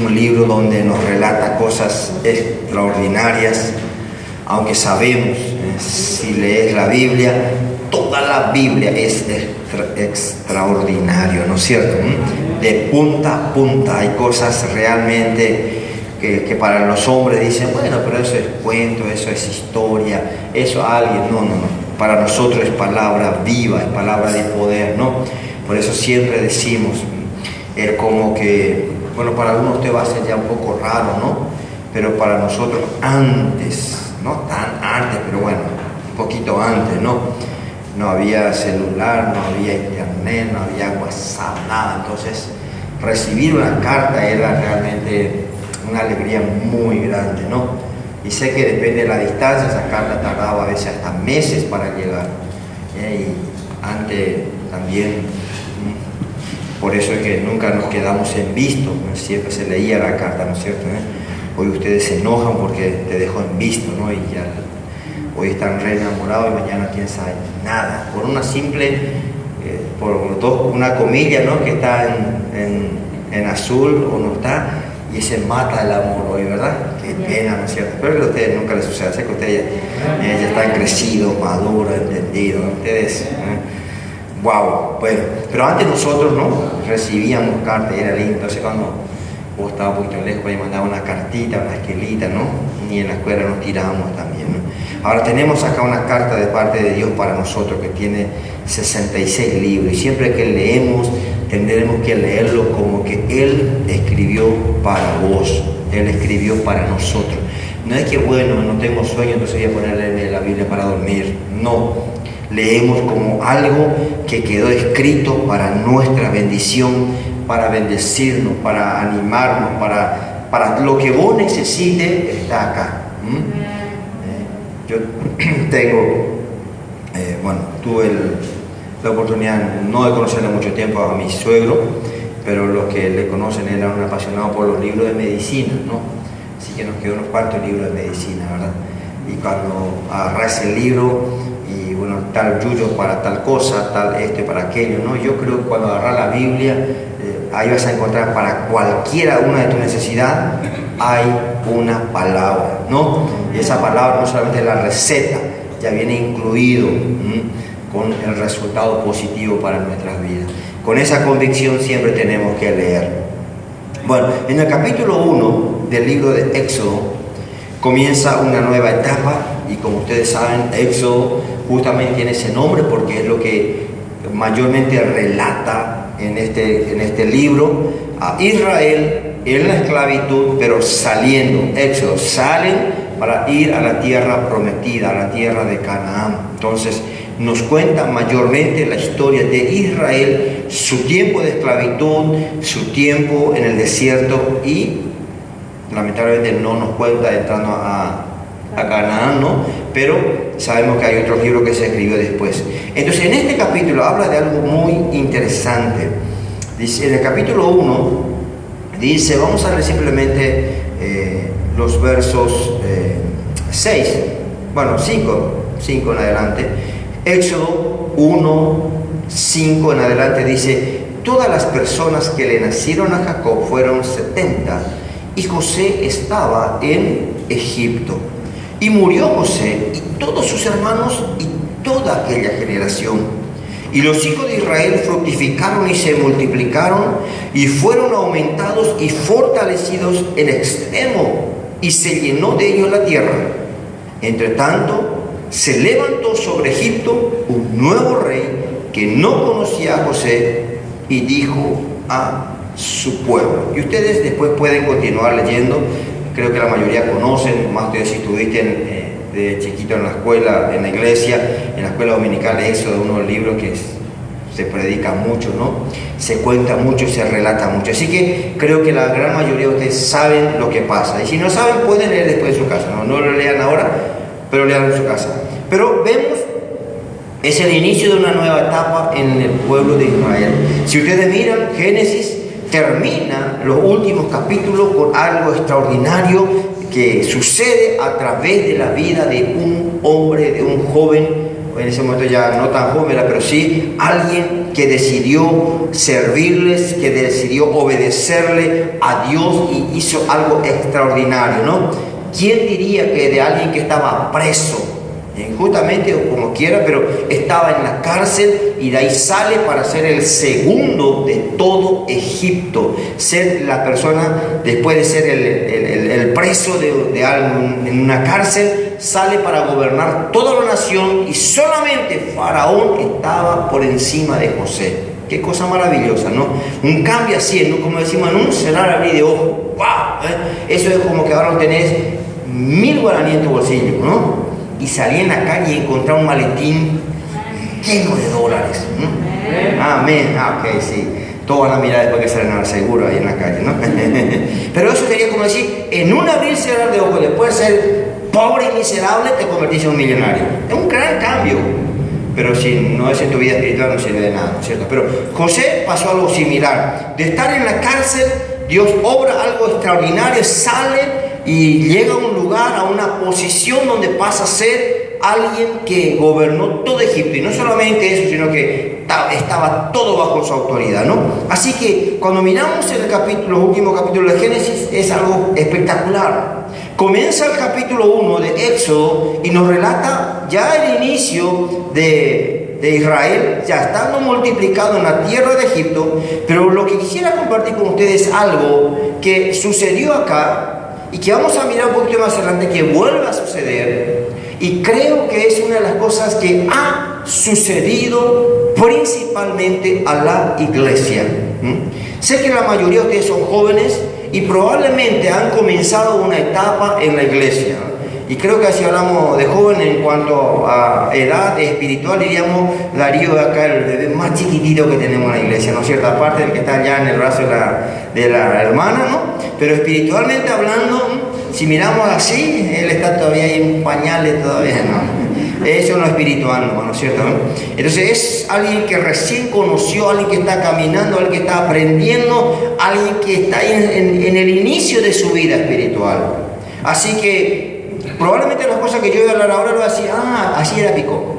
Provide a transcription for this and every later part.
un libro donde nos relata cosas extraordinarias, aunque sabemos, si lees la Biblia, toda la Biblia es extraordinario, ¿no es cierto? De punta a punta hay cosas realmente que para los hombres dicen, bueno, pero eso es cuento, eso es historia, eso alguien, no. Para nosotros es palabra viva, es palabra de poder, ¿no? Por eso siempre decimos, es como que, bueno, para algunos usted va a ser ya un poco raro, ¿no? Pero para nosotros antes, no tan antes, pero bueno, un poquito antes, ¿no? No había celular, no había internet, no había WhatsApp, nada. Entonces, recibir una carta era realmente una alegría muy grande, ¿no? Y sé que depende de la distancia, esa carta tardaba a veces hasta meses para llegar. Y antes también, por eso es que nunca nos quedamos en visto, ¿no? Siempre se leía la carta, ¿no es cierto? Hoy ustedes se enojan porque te dejó en visto, ¿no? Y ya hoy están re enamorados y mañana quién sabe nada. Por una simple, una comilla, ¿no? Que está en azul o no está, y se mata el amor hoy, ¿verdad? Qué pena, ¿no es cierto? Espero que a ustedes nunca les suceda. Sé que ustedes ya están crecidos, maduros, entendidos, ¿no? Ustedes, wow, bueno. Pero antes nosotros, ¿no? Recibíamos cartas y era lindo. Entonces cuando vos estabas un poquito lejos, pues mandaba una cartita, una esquelita, ¿no? Ni en la escuela nos tirábamos también, ¿no? Ahora tenemos acá una carta de parte de Dios para nosotros que tiene 66 libros. Y siempre que leemos, tendremos que leerlo como que Él escribió para vos, Él escribió para nosotros. No es que, bueno, no tengo sueño, entonces voy a ponerle la Biblia para dormir. No, leemos como algo que quedó escrito para nuestra bendición, para bendecirnos, para animarnos, para lo que vos necesites, está acá. Yo tuve la oportunidad no de conocerle mucho tiempo a mi suegro, pero los que le conocen, él era un apasionado por los libros de medicina, ¿no? Así que nos quedó unos cuantos libros de medicina, ¿verdad? Y cuando agarrás el libro y bueno, tal yuyo para tal cosa, tal para aquello, ¿no? Yo creo que cuando agarrás la Biblia, ahí vas a encontrar para cualquiera una de tus necesidades, hay una palabra, ¿no? Y esa palabra no solamente es la receta, ya viene incluido con el resultado positivo para nuestras vidas. Con esa convicción siempre tenemos que leer. Bueno, en el capítulo 1 del libro de Éxodo comienza una nueva etapa y como ustedes saben, Éxodo justamente tiene ese nombre porque es lo que mayormente relata en este libro a Israel en la esclavitud, pero saliendo. Éxodo, salen para ir a la tierra prometida, a la tierra de Canaán. Entonces nos cuenta mayormente la historia de Israel, su tiempo de esclavitud, su tiempo en el desierto y lamentablemente no nos cuenta entrando a Canaán, ¿no? Pero sabemos que hay otro libro que se escribió después. Entonces en este capítulo habla de algo muy interesante. Dice, en el capítulo 1 dice, vamos a leer simplemente los versos 5 en adelante. Éxodo 1, 5 en adelante dice, todas las personas que le nacieron a Jacob fueron 70 y José estaba en Egipto. Y murió José y todos sus hermanos y toda aquella generación. Y los hijos de Israel fructificaron y se multiplicaron y fueron aumentados y fortalecidos en extremo y se llenó de ellos la tierra. Entre tanto, se levantó sobre Egipto un nuevo rey que no conocía a José y dijo a su pueblo. Y ustedes después pueden continuar leyendo. Creo que la mayoría conocen, más ustedes si estuviste de chiquito en la escuela, en la iglesia, en la escuela dominical de Éxodo, uno de los libros que se predica mucho, ¿no? Se cuenta mucho y se relata mucho. Así que creo que la gran mayoría de ustedes saben lo que pasa. Y si no saben, pueden leer después en su casa. No lo lean ahora, pero lean en su casa. Pero vemos, es el inicio de una nueva etapa en el pueblo de Israel. Si ustedes miran, Génesis termina los últimos capítulos con algo extraordinario que sucede a través de la vida de un hombre, de un joven en ese momento ya no tan joven, pero sí alguien que decidió servirles, que decidió obedecerle a Dios y hizo algo extraordinario, ¿no? ¿Quién diría que de alguien que estaba preso, injustamente o como quiera, pero estaba en la cárcel y de ahí sale para ser el segundo de todo Egipto, ser la persona, después de ser el preso de algo en una cárcel, sale para gobernar toda la nación y solamente Faraón estaba por encima de José? Qué cosa maravillosa, ¿no? Un cambio así, ¿no? Como decimos, en un cerrar abrir de ojos. ¡Wow! Eso es como que ahora tenés 1000 guaraníes en tu bolsillo, ¿no? Y salí en la calle y encontré un maletín lleno de dólares, ¿no? Amén. Ok, sí. Todos van a mirar después que salen al seguro ahí en la calle, ¿no? Pero eso sería como decir, en un abrir y cerrar de ojos, después de ser pobre y miserable, te convertís en un millonario. Es un gran cambio. Pero si no es en tu vida espiritual, no sirve de nada, ¿no es cierto? Pero José pasó algo similar. De estar en la cárcel, Dios obra algo extraordinario, sale y llega a un lugar, a una posición donde pasa a ser alguien que gobernó todo Egipto. Y no solamente eso, sino que estaba todo bajo su autoridad, ¿no? Así que cuando miramos los últimos capítulos de Génesis, es algo espectacular. Comienza el capítulo 1 de Éxodo y nos relata ya el inicio de Israel, ya estando multiplicado en la tierra de Egipto. Pero lo que quisiera compartir con ustedes es algo que sucedió acá y que vamos a mirar un poquito más adelante, que vuelve a suceder, y creo que es una de las cosas que ha sucedido principalmente a la iglesia. Sé que la mayoría de ustedes son jóvenes y probablemente han comenzado una etapa en la iglesia, y creo que si hablamos de joven en cuanto a edad espiritual, diríamos Darío acá, el bebé más chiquitito que tenemos en la iglesia, ¿no es cierto? Aparte del que está allá en el brazo de la hermana, ¿no? Pero espiritualmente hablando, si miramos así, él está todavía ahí en pañales, todavía no. Eso no es espiritual, ¿no es cierto? Entonces es alguien que recién conoció, alguien que está caminando, alguien que está aprendiendo, alguien que está en el inicio de su vida espiritual. Así que probablemente las cosas que yo voy a hablar ahora lo voy a decir, así era Pico.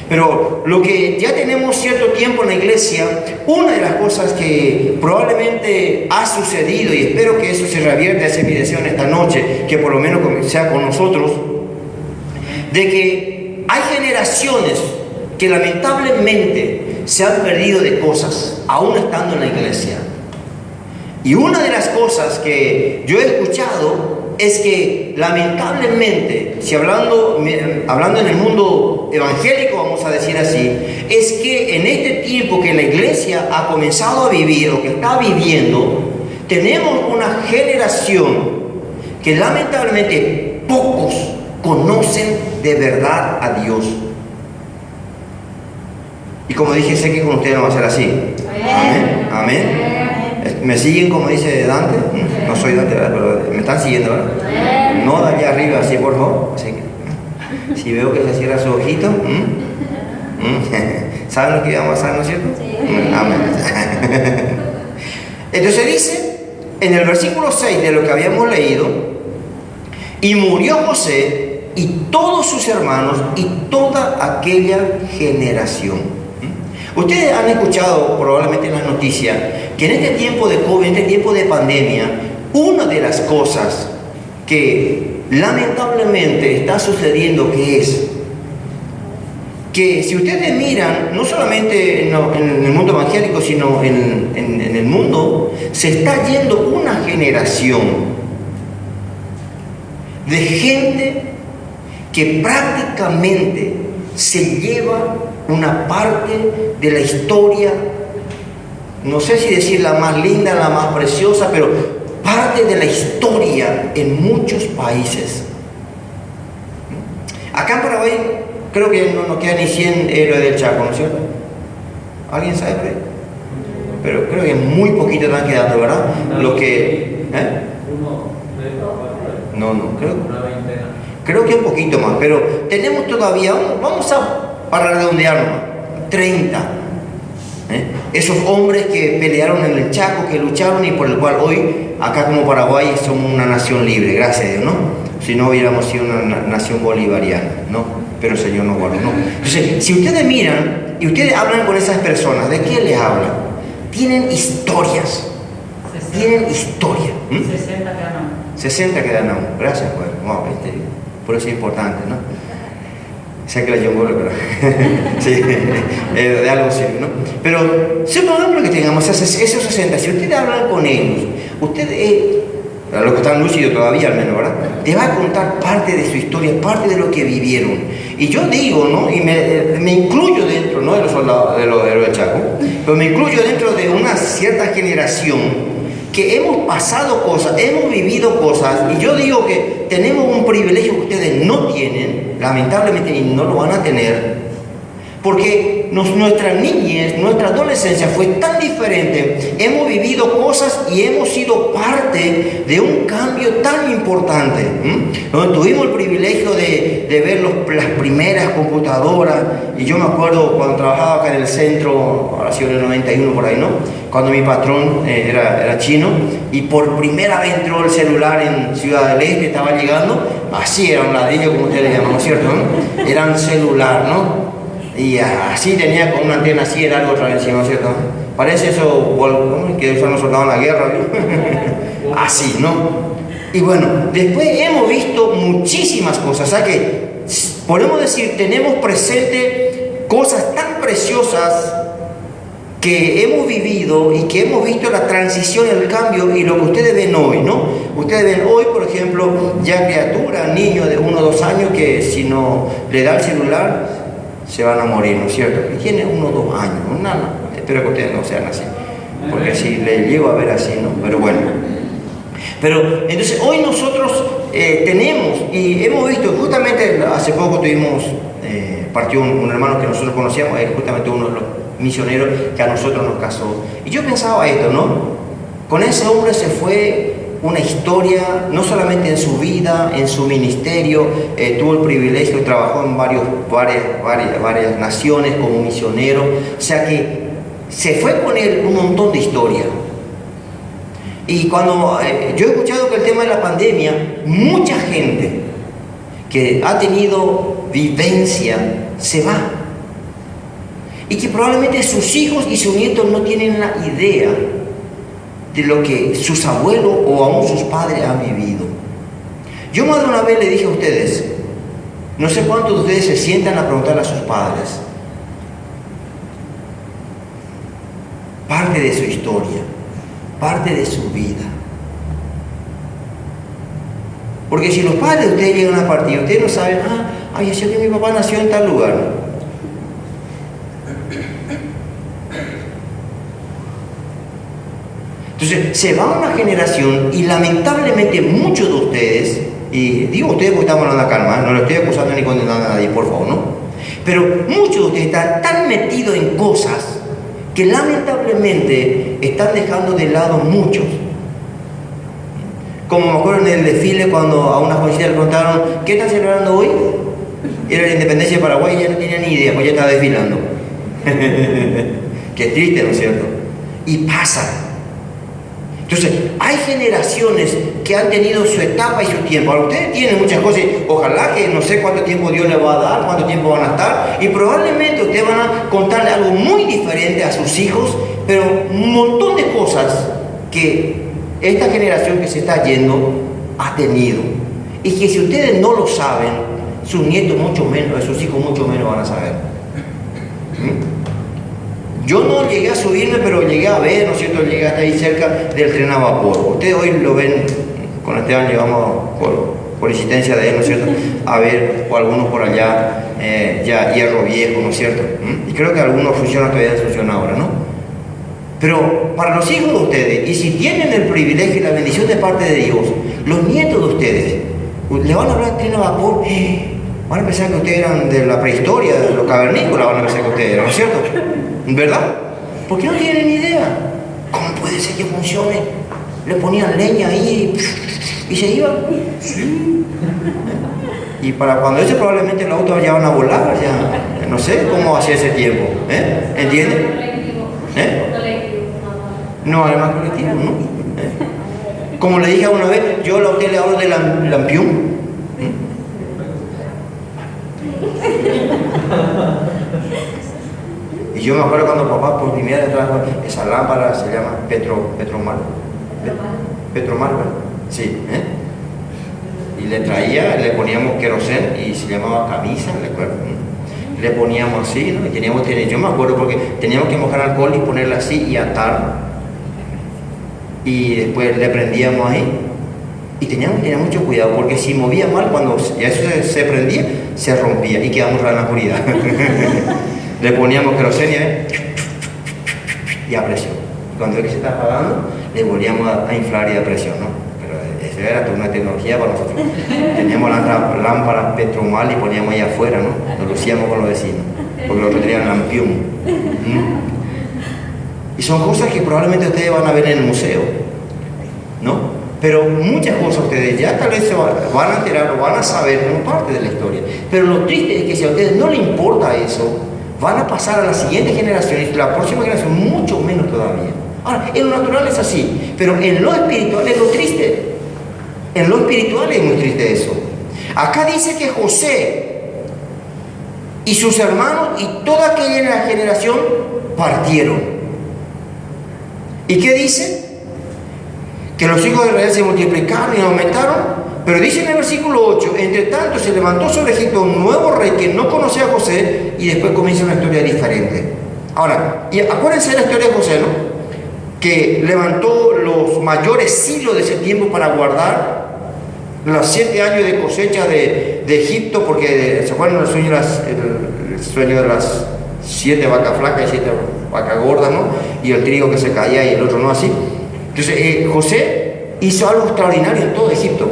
Pero lo que ya tenemos cierto tiempo en la iglesia, una de las cosas que probablemente ha sucedido, y espero que eso se revierte, esa mi deseo en esta noche, que por lo menos sea con nosotros, de que hay generaciones que lamentablemente se han perdido de cosas, aún estando en la iglesia. Y una de las cosas que yo he escuchado es que lamentablemente, si hablando en el mundo evangélico, vamos a decir así, es que en este tiempo que la iglesia ha comenzado a vivir o que está viviendo, tenemos una generación que lamentablemente pocos conocen de verdad a Dios. Y como dije, sé que con ustedes no va a ser así. Amén. Amén. ¿Me siguen como dice Dante? No soy Dante, pero me están siguiendo, ¿verdad? No de allá arriba, así por favor. Así que, si veo que se cierra su ojito, ¿saben lo que vamos a hacer, no es cierto? Sí. Amén. Entonces dice, en el versículo 6 de lo que habíamos leído, y murió José y todos sus hermanos y toda aquella generación. Ustedes han escuchado probablemente en las noticias que en este tiempo de COVID, en este tiempo de pandemia, una de las cosas que lamentablemente está sucediendo es que si ustedes miran, no solamente en el mundo evangélico, sino en el mundo, se está yendo una generación de gente que prácticamente se lleva una parte de la historia, no sé si decir la más linda, la más preciosa, pero parte de la historia en muchos países. Acá en Paraguay creo que no queda ni 100 héroes del Chaco, ¿no es cierto? ¿Alguien sabe? Pero creo que muy poquito están quedando, ¿verdad? Lo que... No, creo que un poquito más, pero tenemos todavía, vamos para redondear, 30. Esos hombres que pelearon en el Chaco, que lucharon y por el cual hoy, acá como Paraguay, somos una nación libre, gracias a Dios, ¿no? Si no hubiéramos sido una nación bolivariana, ¿no? pero el Señor nos guardó, ¿no? Entonces, si ustedes miran y ustedes hablan con esas personas, ¿de qué les hablan? Tienen historias. 60. Tienen historia. 60 quedan aún. 60 quedan aún. Gracias, pues. Wow, por eso es importante, ¿no? Sé que la John Gore, pero sí, de algo sirve, ¿no? Pero supongamos que tengamos esos 60. Si ustedes hablan con ellos, ustedes, los que están lúcidos todavía al menos, ¿verdad? Te va a contar parte de su historia, parte de lo que vivieron. Y yo digo, ¿no? Y me incluyo dentro, no de los soldados, de los héroes del Chaco, pero me incluyo dentro de una cierta generación que hemos pasado cosas, hemos vivido cosas, y yo digo que tenemos un privilegio que ustedes no tienen, lamentablemente, y no lo van a tener, porque nuestra niñez, nuestra adolescencia fue tan diferente, hemos vivido cosas y hemos sido parte de un cambio tan importante, donde tuvimos el privilegio de ver las primeras computadoras, y yo me acuerdo cuando trabajaba acá en el centro, ahora sí en el 91 por ahí, ¿no? Cuando mi patrón era chino, y por primera vez entró el celular en Ciudad del Este, estaba llegando, así era un ladrillo como ustedes le llaman, ¿no es cierto? ¿No? Era un celular, ¿no? Y así tenía con una antena así de largo otra vez encima, ¿no es cierto? Parece eso que usan los soldados en la guerra, ¿no? Así, ¿no? Y bueno, después hemos visto muchísimas cosas, o sea que podemos decir, tenemos presente cosas tan preciosas que hemos vivido y que hemos visto la transición, el cambio y lo que ustedes ven hoy, ¿no? Ustedes ven hoy, por ejemplo, ya criaturas, niños de 1 o 2 años que si no le da el celular se van a morir, ¿no es cierto? Y tiene 1 o 2 años, no, espero que ustedes no sean así, porque si le llego a ver así, ¿no? Pero bueno. Pero entonces hoy nosotros tenemos y hemos visto, justamente hace poco partió un hermano que nosotros conocíamos, justamente uno de los misioneros que a nosotros nos casó. Y yo pensaba esto, ¿no? Con ese hombre se fue una historia, no solamente en su vida, en su ministerio, tuvo el privilegio, trabajó en varias naciones como misionero, o sea que se fue con él un montón de historia. Y cuando yo he escuchado que el tema de la pandemia, mucha gente que ha tenido vivencia se va. Y que probablemente sus hijos y sus nietos no tienen la idea de lo que sus abuelos o aún sus padres han vivido. Yo más de una vez le dije a ustedes, no sé cuántos de ustedes se sientan a preguntarle a sus padres parte de su historia, parte de su vida. Porque si los padres de ustedes llegan a partir, ustedes no saben, yo sé que mi papá nació en tal lugar. Entonces se va una generación y lamentablemente muchos de ustedes, y digo ustedes porque estamos hablando acá, no lo estoy acusando ni condenando a nadie, por favor, ¿no? Pero muchos de ustedes están tan metidos en cosas que lamentablemente están dejando de lado muchos. Como me acuerdo en el desfile cuando a una jovencita le preguntaron, ¿qué están celebrando hoy? Era la independencia de Paraguay y ella no tenía ni idea, pues ya estaba desfilando. Qué triste, ¿no es cierto? Y pasa. Entonces, hay generaciones que han tenido su etapa y su tiempo. Ahora, ustedes tienen muchas cosas, ojalá que no sé cuánto tiempo Dios les va a dar, cuánto tiempo van a estar, y probablemente ustedes van a contarle algo muy diferente a sus hijos, pero un montón de cosas que esta generación que se está yendo ha tenido. Y que si ustedes no lo saben, sus nietos mucho menos, sus hijos mucho menos van a saber. Yo no llegué a subirme, pero llegué a ver, ¿no es cierto? Llegué hasta ahí cerca del tren a vapor. Ustedes hoy lo ven, con Esteban llegamos por insistencia de él, ¿no es cierto? A ver, o algunos por allá, ya Hierro Viejo, ¿no es cierto? Y creo que algunos funcionan todavía, funcionan ahora, ¿no? Pero para los hijos de ustedes, y si tienen el privilegio y la bendición de parte de Dios, los nietos de ustedes, le van a hablar de tren a vapor, van a pensar que ustedes eran de la prehistoria, de los cavernícolas, van a pensar que ustedes eran, ¿no es cierto? ¿Verdad? Porque no tienen ni idea. ¿Cómo puede ser que funcione? Le ponían leña ahí y se iban. Sí. Y para cuando ese probablemente los autos ya van a volar, ya no sé cómo hacía ese tiempo. ¿Entienden? No, además colectivo, ¿no? Como le dije una vez, yo a usted le hablo de Lampión. Y yo me acuerdo cuando papá por primera vez trajo esa lámpara, se llama Petromar, ¿verdad? Sí, y le traía, le poníamos querosén y se llamaba camisa, recuerdo. Le poníamos así, ¿no? Y teníamos que, yo me acuerdo porque teníamos que mojar alcohol y ponerla así y atar. Y después le prendíamos ahí. Y teníamos que tener mucho cuidado porque si movía mal, cuando ya eso se prendía, se rompía y quedamos en la oscuridad. Le poníamos querosén y a presión. Cuando ve que se está apagando, le volvíamos a inflar y a presión, ¿no? Pero eso era toda una tecnología para nosotros. Teníamos lámparas Petromal y poníamos ahí afuera, ¿no? Nos lucíamos con los vecinos, porque los otros tenían lampión. Y son cosas que probablemente ustedes van a ver en el museo, ¿no? Pero muchas cosas ustedes ya tal vez se van a enterar o van a saber como parte de la historia. Pero lo triste es que si a ustedes no les importa eso, van a pasar a la siguiente generación y la próxima generación mucho menos todavía. Ahora, en lo natural es así, pero en lo espiritual es lo triste. En lo espiritual es muy triste eso. Acá dice que José y sus hermanos y toda aquella generación partieron. ¿Y qué dice? Que los hijos de Israel se multiplicaron y aumentaron. Pero dice en el versículo 8, entre tanto se levantó sobre Egipto un nuevo rey que no conocía a José, y después comienza una historia diferente. Ahora, y acuérdense de la historia de José, ¿no? Que levantó los mayores silos de ese tiempo para guardar los 7 años de cosecha de Egipto, porque ¿se acuerdan el sueño de las 7 vacas flacas y 7 vacas gordas, ¿no? Y el trigo que se caía y el otro no, así. Entonces José hizo algo extraordinario en todo Egipto.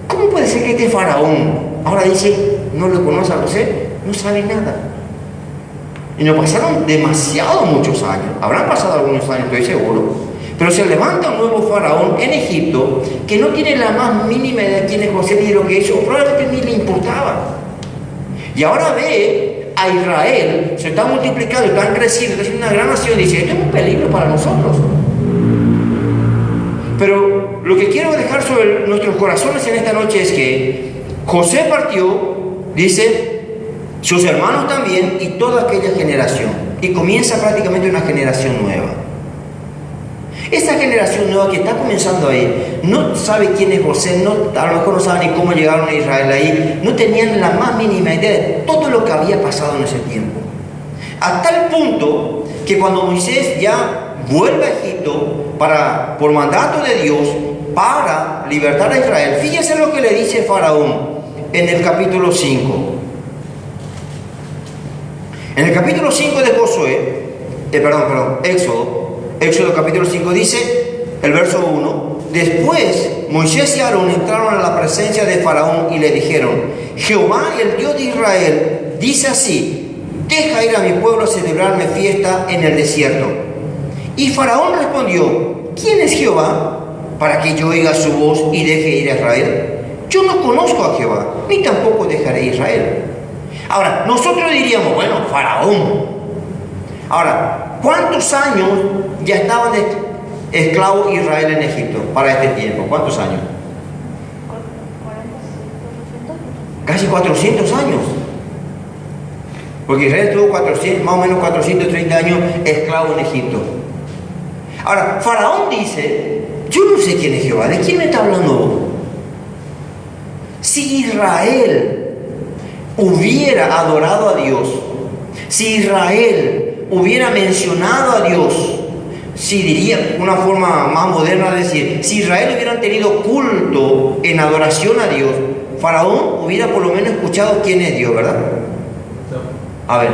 ¿Cómo puede ser que este faraón ahora dice, no lo conoce a José? No sabe nada. Y nos pasaron demasiado muchos años. Habrán pasado algunos años, estoy seguro. Pero se levanta un nuevo faraón en Egipto que no tiene la más mínima idea de quién es José ni de lo que hizo. Probablemente ni le importaba. Y ahora ve a Israel, se está multiplicando, están creciendo, es una gran nación. Y dice, esto es un peligro para nosotros. Pero lo que quiero dejar sobre nuestros corazones en esta noche es que José partió, dice, sus hermanos también y toda aquella generación. Y comienza prácticamente una generación nueva. Esta generación nueva que está comenzando ahí, no sabe quién es José, a lo mejor no sabe ni cómo llegaron a Israel ahí, no tenían la más mínima idea de todo lo que había pasado en ese tiempo. A tal punto que cuando Moisés ya vuelve a Egipto por mandato de Dios para libertar a Israel, fíjense lo que le dice Faraón en el capítulo 5. En el capítulo 5 de Josué, Éxodo capítulo 5 dice, el verso 1, después Moisés y Aarón entraron a la presencia de Faraón y le dijeron, Jehová, el Dios de Israel, dice así, deja ir a mi pueblo a celebrarme fiesta en el desierto. Y Faraón respondió, ¿quién es Jehová para que yo oiga su voz y deje ir a Israel? Yo no conozco a Jehová, ni tampoco dejaré a Israel. Ahora, nosotros diríamos, bueno, Faraón. Ahora, ¿cuántos años ya estaban de esclavo Israel en Egipto para este tiempo? ¿Cuántos años? Casi 400 años. Porque Israel estuvo más o menos 430 años esclavo en Egipto. Ahora, Faraón dice, yo no sé quién es Jehová, ¿de quién me está hablando? Si Israel hubiera adorado a Dios, si Israel hubiera mencionado a Dios, si diría una forma más moderna de decir, si Israel hubieran tenido culto en adoración a Dios, Faraón hubiera por lo menos escuchado quién es Dios, ¿verdad? A ver.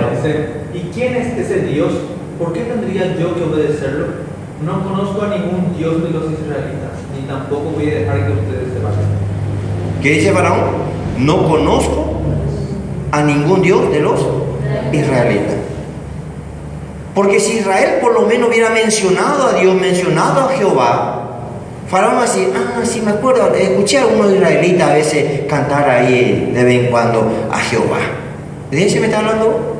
¿Y quién es ese Dios? ¿Por qué tendría yo que obedecerlo? No conozco a ningún Dios de los israelitas, ni tampoco voy a dejar que ustedes se vayan. ¿Qué dice Faraón? No conozco a ningún Dios de los israelitas. Porque si Israel por lo menos hubiera mencionado a Dios, mencionado a Jehová, Faraón va a decir, sí me acuerdo, escuché a algunos israelitas a veces cantar ahí de vez en cuando a Jehová. ¿De ese me está hablando?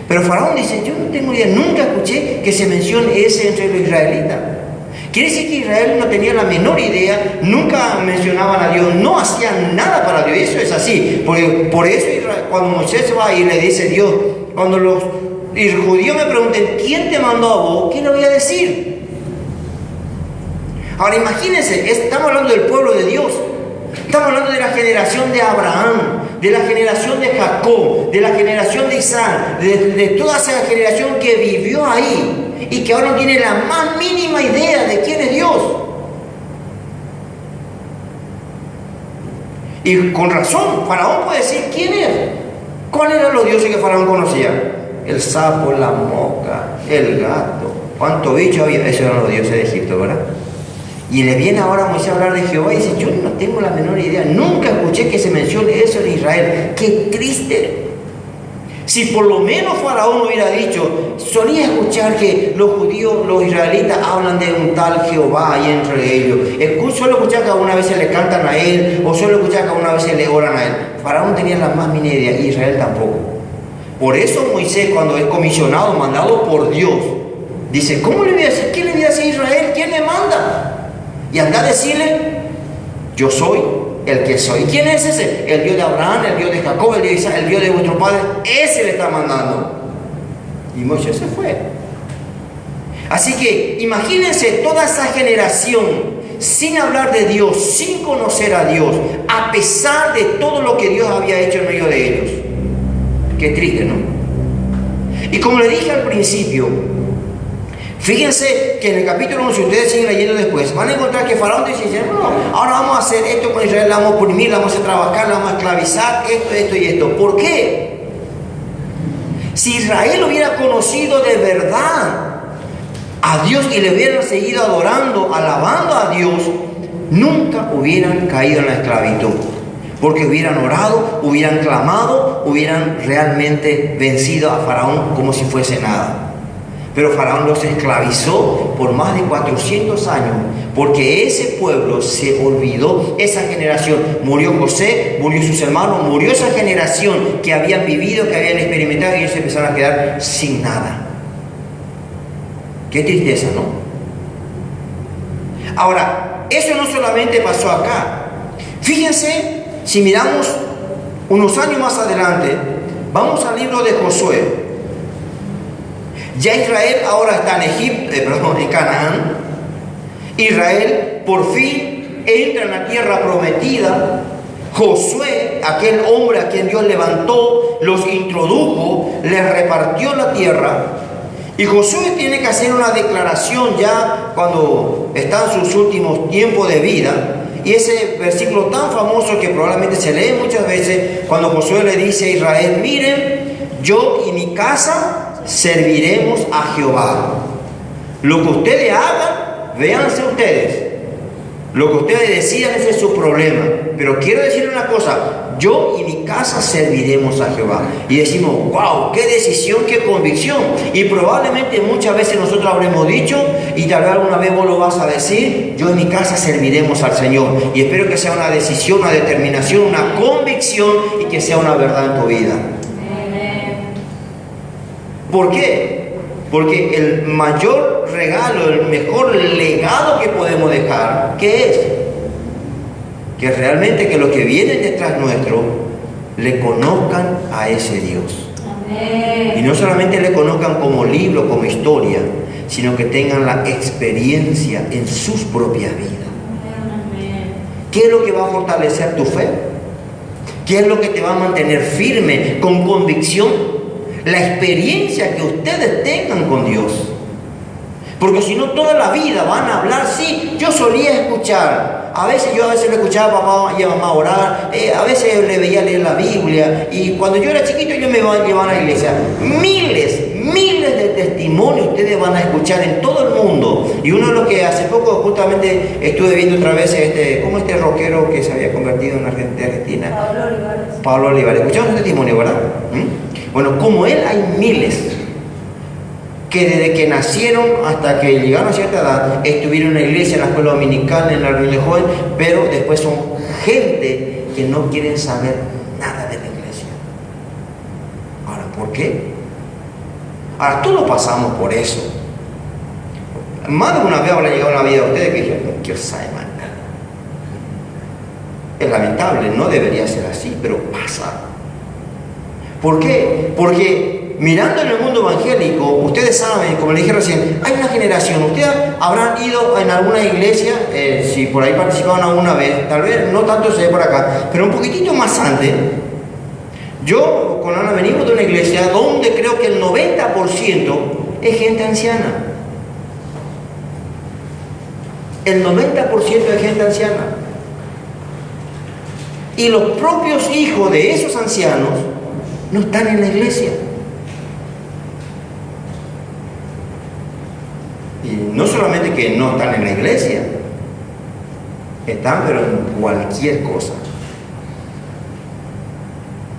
Pero Faraón dice, yo no tengo idea, nunca escuché que se mencione ese entre los israelitas. Quiere decir que Israel no tenía la menor idea, nunca mencionaban a Dios, no hacían nada para Dios. Eso es así, porque por eso Israel, cuando Moisés va y le dice Dios, cuando los el judío me pregunten, ¿quién te mandó a vos? ¿Qué le voy a decir? Ahora imagínense, estamos hablando del pueblo de Dios. Estamos hablando de la generación de Abraham, de la generación de Jacob, de la generación de Isaac, de toda esa generación que vivió ahí y que ahora no tiene la más mínima idea de quién es Dios. Y con razón, Faraón puede decir quién es. ¿Cuáles eran los dioses que Faraón conocía? El sapo, la mosca, el gato. ¿Cuántos bichos había? Esos eran los dioses de Egipto, ¿verdad? Y le viene ahora a Moisés a hablar de Jehová y dice, yo no tengo la menor idea, nunca escuché que se mencione eso en Israel. ¡Qué triste! Si por lo menos Faraón hubiera dicho, solía escuchar que los judíos, los israelitas hablan de un tal Jehová ahí entre ellos. Suelo escuchar que alguna vez se le cantan a él, o suelo escuchar que alguna vez se le oran a él. Faraón tenía la más mínima idea, y Israel tampoco. Por eso Moisés, cuando es comisionado, mandado por Dios, dice, ¿cómo le voy a decir? ¿Qué le voy a decir a Israel? ¿Quién me manda? Y anda a decirle, yo soy el que soy. ¿Quién es ese? El Dios de Abraham, el Dios de Jacob, el Dios de Isaac, el Dios de vuestro padre. Ese le está mandando. Y Moisés se fue. Así que imagínense toda esa generación sin hablar de Dios, sin conocer a Dios, a pesar de todo lo que Dios había hecho en medio de ellos. Qué triste, ¿no? Y como le dije al principio, fíjense que en el capítulo 11, ustedes siguen leyendo después, van a encontrar que Faraón dice, no, ahora vamos a hacer esto con Israel, la vamos a oprimir, la vamos a trabajar, la vamos a esclavizar, esto y esto. ¿Por qué? Si Israel hubiera conocido de verdad a Dios y le hubieran seguido adorando, alabando a Dios, nunca hubieran caído en la esclavitud. Porque hubieran orado, hubieran clamado, hubieran realmente vencido a Faraón como si fuese nada. Pero Faraón los esclavizó por más de 400 años, porque ese pueblo se olvidó, esa generación. Murió José, murió sus hermanos, murió esa generación que habían vivido, que habían experimentado, y ellos se empezaron a quedar sin nada. Qué tristeza, ¿no? Ahora, eso no solamente pasó acá. Fíjense, si miramos unos años más adelante, vamos al libro de Josué. Ya Israel ahora está en Canaán. Israel por fin entra en la tierra prometida. Josué, aquel hombre a quien Dios levantó, los introdujo, les repartió la tierra. Y Josué tiene que hacer una declaración ya cuando está en sus últimos tiempos de vida. Y ese versículo tan famoso que probablemente se lee muchas veces, cuando Josué le dice a Israel, miren, yo y mi casa serviremos a Jehová. Lo que ustedes hagan, véanse ustedes. Lo que ustedes decidan, ese es su problema. Pero quiero decir una cosa, yo y mi casa serviremos a Jehová. Y decimos, wow, qué decisión, qué convicción. Y probablemente muchas veces nosotros habremos dicho, y tal vez alguna vez vos lo vas a decir, yo y mi casa serviremos al Señor. Y espero que sea una decisión, una determinación, una convicción, y que sea una verdad en tu vida. ¿Por qué? Porque el mayor regalo, el mejor legado que podemos dejar, ¿qué es? Que realmente que los que vienen detrás nuestro le conozcan a ese Dios. Amén. Y no solamente le conozcan como libro, como historia, sino que tengan la experiencia en sus propias vidas. Amén. ¿Qué es lo que va a fortalecer tu fe? ¿Qué es lo que te va a mantener firme, con convicción? La experiencia que ustedes tengan con Dios. Porque si no, toda la vida van a hablar. Sí, yo solía escuchar. Yo a veces le escuchaba a papá y a mamá orar. A veces le veía leer la Biblia. Y cuando yo era chiquito, yo me iba a llevar a la iglesia. Miles de testimonios ustedes van a escuchar en todo el mundo. Y uno de los que hace poco justamente estuve viendo otra vez, como este rockero que se había convertido en Argentina. Pablo Olivares. ¿Escucharon ese testimonio, verdad? Bueno, como él hay miles que desde que nacieron hasta que llegaron a cierta edad estuvieron en la iglesia, en la escuela dominical, en la reunión de jóvenes, pero después son gente que no quieren saber nada de la iglesia. Ahora, ¿por qué? Ahora, todos pasamos por eso. Más de una vez habrá llegado en la vida de ustedes que dijeron, no quiero saber más nada. Es lamentable, no debería ser así, pero pasa. ¿Por qué? Porque mirando en el mundo evangélico, ustedes saben, como le dije recién, hay una generación, ustedes habrán ido en alguna iglesia, si por ahí participaban alguna vez, tal vez no tanto se ve por acá, pero un poquitito más antes. Yo con Ana venimos de una iglesia donde creo que el 90% es gente anciana. El 90% es gente anciana. Y los propios hijos de esos ancianos no están en la iglesia. Y no solamente que no están en la iglesia, están pero en cualquier cosa.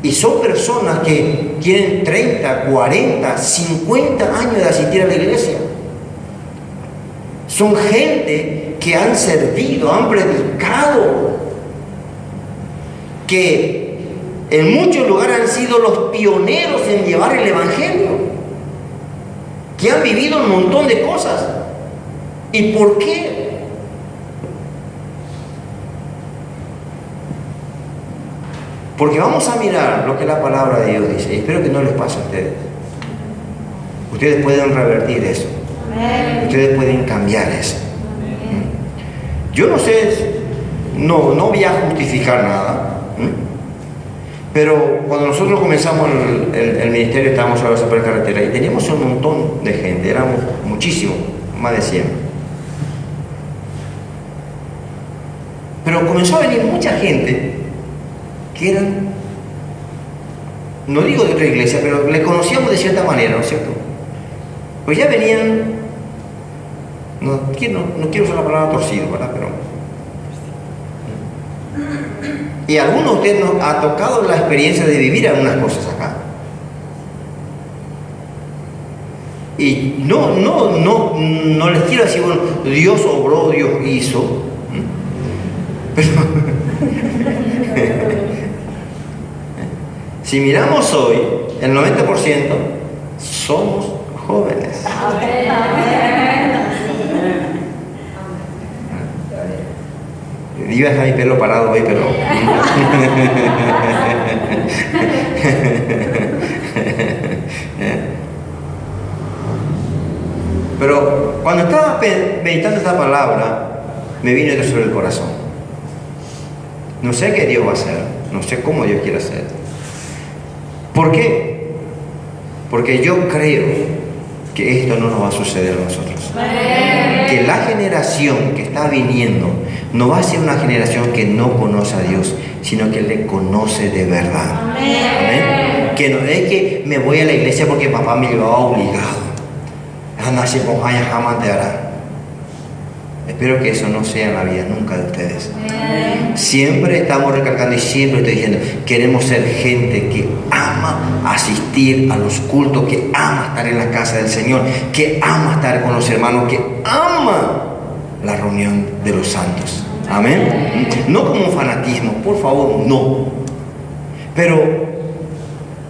Y son personas que tienen 30, 40, 50 años de asistir a la iglesia. Son gente que han servido, han predicado, que en muchos lugares han sido los pioneros en llevar el evangelio, que han vivido un montón de cosas. ¿Y por qué? Porque vamos a mirar lo que la palabra de Dios dice. Y espero que no les pase a ustedes. Ustedes pueden revertir eso. Ustedes pueden cambiar eso. Yo no sé, no voy a justificar nada. Pero cuando nosotros comenzamos el ministerio, estábamos a la supercarretera y teníamos un montón de gente, éramos muchísimos, más de 100. Pero comenzó a venir mucha gente que eran, no digo de otra iglesia, pero le conocíamos de cierta manera, ¿no es cierto? Pues ya venían, no quiero usar la palabra torcido, ¿verdad? Pero y a algunos de ustedes nos ha tocado la experiencia de vivir algunas cosas acá. Y no les quiero decir, bueno, Dios obró, Dios hizo. Pero si miramos hoy, el 90% somos jóvenes. Iba a dejar mi pelo parado hoy, pero pero cuando estaba meditando esta palabra, me vino esto sobre el corazón. No sé qué Dios va a hacer, no sé cómo Dios quiere hacer. ¿Por qué? Porque yo creo que esto no nos va a suceder a nosotros. Que la generación que está viniendo no va a ser una generación que no conoce a Dios, sino que le conoce de verdad. Amén. Que no es que me voy a la iglesia porque papá me llevaba obligado. Espero que eso no sea en la vida nunca de ustedes. Siempre estamos recalcando y siempre estoy diciendo, queremos ser gente que ama asistir a los cultos, que ama estar en la casa del Señor, que ama estar con los hermanos, que ama la reunión de los santos. Amén. No como un fanatismo, por favor, no. Pero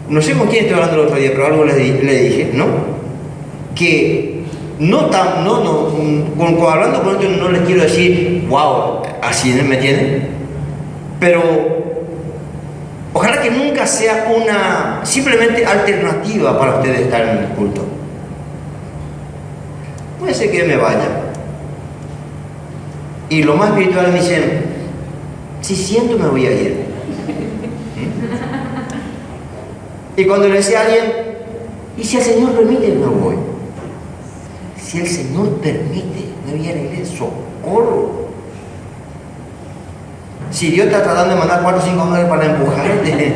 no sé con quién estoy hablando el otro día, pero algo le dije, ¿no? Que hablando con esto no les quiero decir, wow, así, ¿me entienden? Pero ojalá que nunca sea una simplemente alternativa para ustedes estar en el culto. Puede ser que me vaya. Y lo más espiritual me dicen, si siento me voy a ir. Y cuando le decía a alguien, y si el Señor permite, me voy. Si el Señor permite, me voy a la iglesia, socorro. Si Dios está tratando de mandar 4 o 5 ángeles para empujarte.